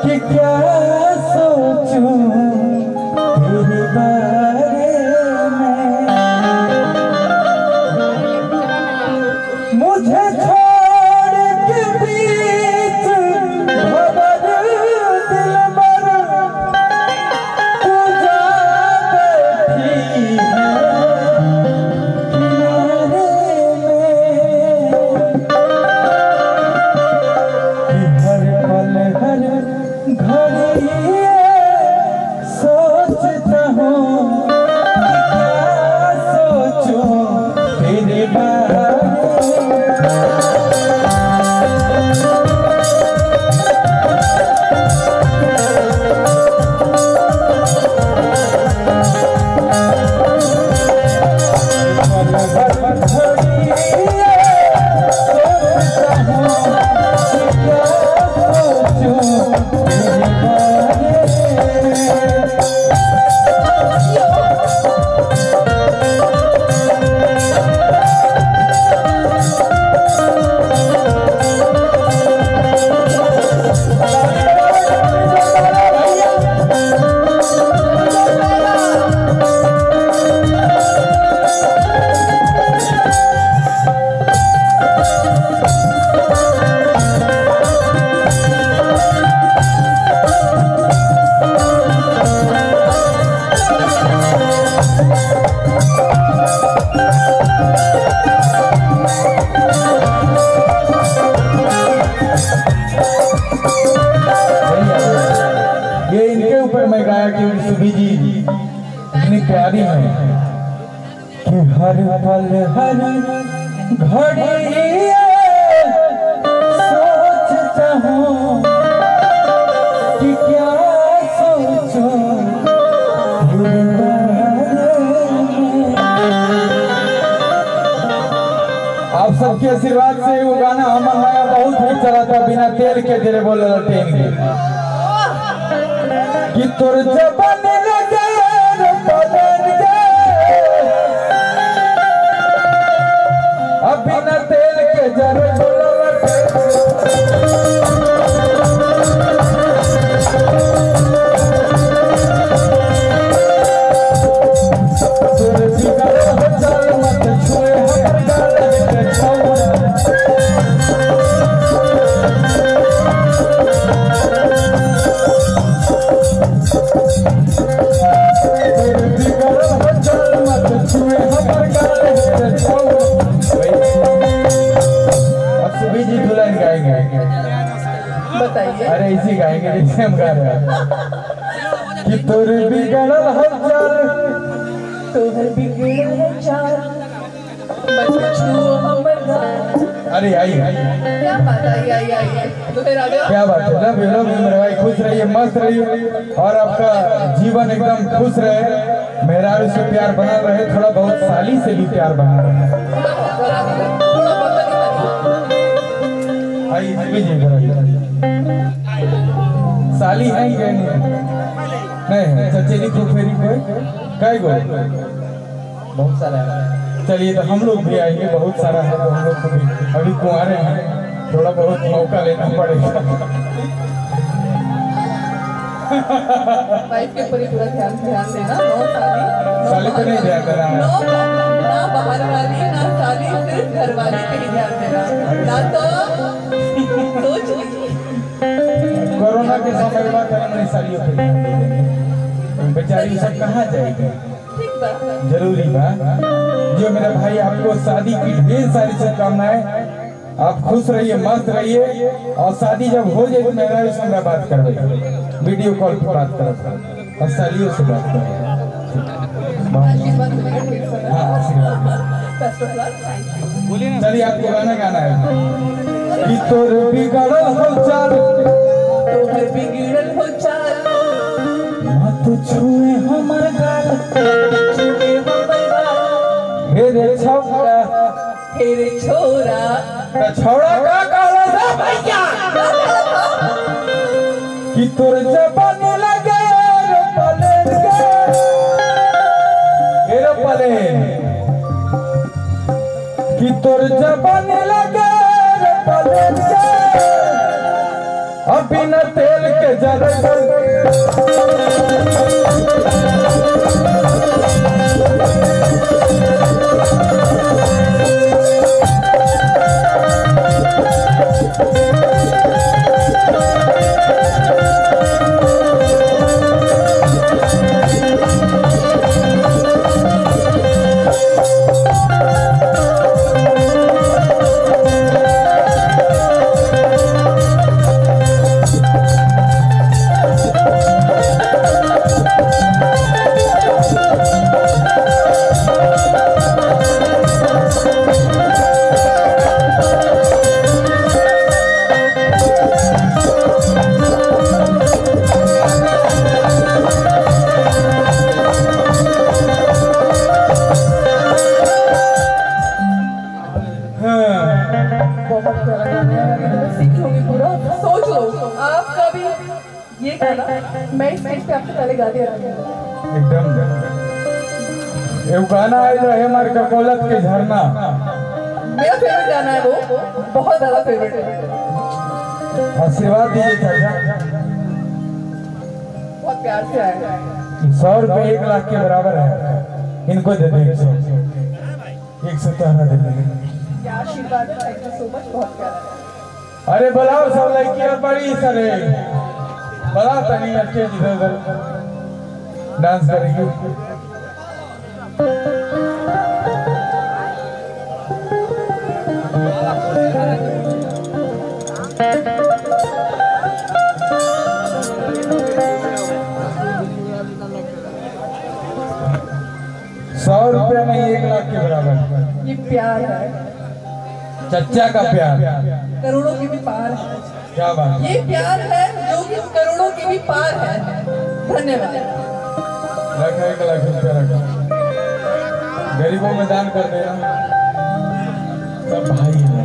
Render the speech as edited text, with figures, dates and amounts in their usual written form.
कि क्या सोचूं तेरे बारे में, मुझे छोड़ के बीच भंवर दिलबर तू जा बैठी है किनारे में, कि हर पल हर घड़ी सोचता हूँ कि क्या सोचूं तेरे बारे मैं गाया कि सुबी जी इतनी प्यारी है कि हर पल हर घड़ी सोचता हूँ कि क्या सोचूं तेरे बारे में। आप सबके आशीर्वाद से वो गाना हमर नया बहुत ही चला था, बिना तेल के तेरे बोले ट्रेन के, कि तोर जबान लगे पलन के अब बिना तेल के जरे बताइए। अरे इसी गाएंगे जैसे हम गा रहे हैं कि तोर बिगड़ल हो चाल, तोहर बिगड़ल हो चाल, अरे आई क्या बात आई तो फिर आगे क्या बात है। लव यू मेरे भाई, खुश रहिए, मस्त रहिए और आपका जीवन एकदम खुश रहे, मेहरारू से प्यार बना रहे, थोड़ा बहुत साली से भी प्यार बना रहे। साली है क्या नहीं है? चचेरी फुफेरी कोई कई गो बहुत सारा है। चलिए तो हम लोग भी आएंगे, बहुत सारा है तो हम लोग को भी अभी कुंवारे हैं, थोड़ा बहुत मौका लेना पड़ेगा। वाइफ के ऊपर पूरा ध्यान देना। साली पे नहीं ध्यान देना है, ना बाहर वाली ना साली, सिर्फ घर वाली पे ही ध्यान देना, ना तो कोरोना के समय में करने सालियों पे बेचारी सब कहाँ जाएगी। जरूरी बा जो मेरा भाई, आपको शादी की ढेर सारी शुभकामनाएं, आप खुश रहिए, मस्त रहिए और शादी जब हो जाए तो मेरा से हमरा बात करवाइए, वीडियो कॉल पर बात करो और सालियों से बात करो। चलिए आपको गाना गाना है कि तोर बिगड़ल हो चाल, तोहर बिगड़ल हो चाल, मत छुए हमर गाल, छुए हमर गाल, हेरे छोरा, हेरे छोरा, छोरा का काला सा भैया, कि तोर जबान लगे पलेन के, हेरे पलेन, कि तोर जबान लगे पलेन बिना तेल के जलता एकदम गाना है जो है हमारे ककोलत के झरना। मेरा फेवरेट गाना है वो, बहुत ज्यादा फेवरेट है। आशीर्वाद दीजिए चाचा। बहुत प्यार से आया। 100 रुपए 1 लाख के बराबर है, इनको दे देंगे 100 तो हमें दे देंगे। क्या आशीर्वाद है, थैंक यू सो मच, बहुत प्यारा है। अरे बुलाओ सब लड़की और बड़ी सरे बड़ा तनी अच्छे इधर डांस करेंगे। ₹100 में 1 लाख के बराबर। ये प्यार है, चच्चा का प्यार करोड़ों की भी पार है। क्या बात, ये प्यार है जो कि करोड़ों की भी पार है। धन्यवाद। रखा 1 लाख रुपया रखा, गरीबों में दान कर देना, सब भाई है।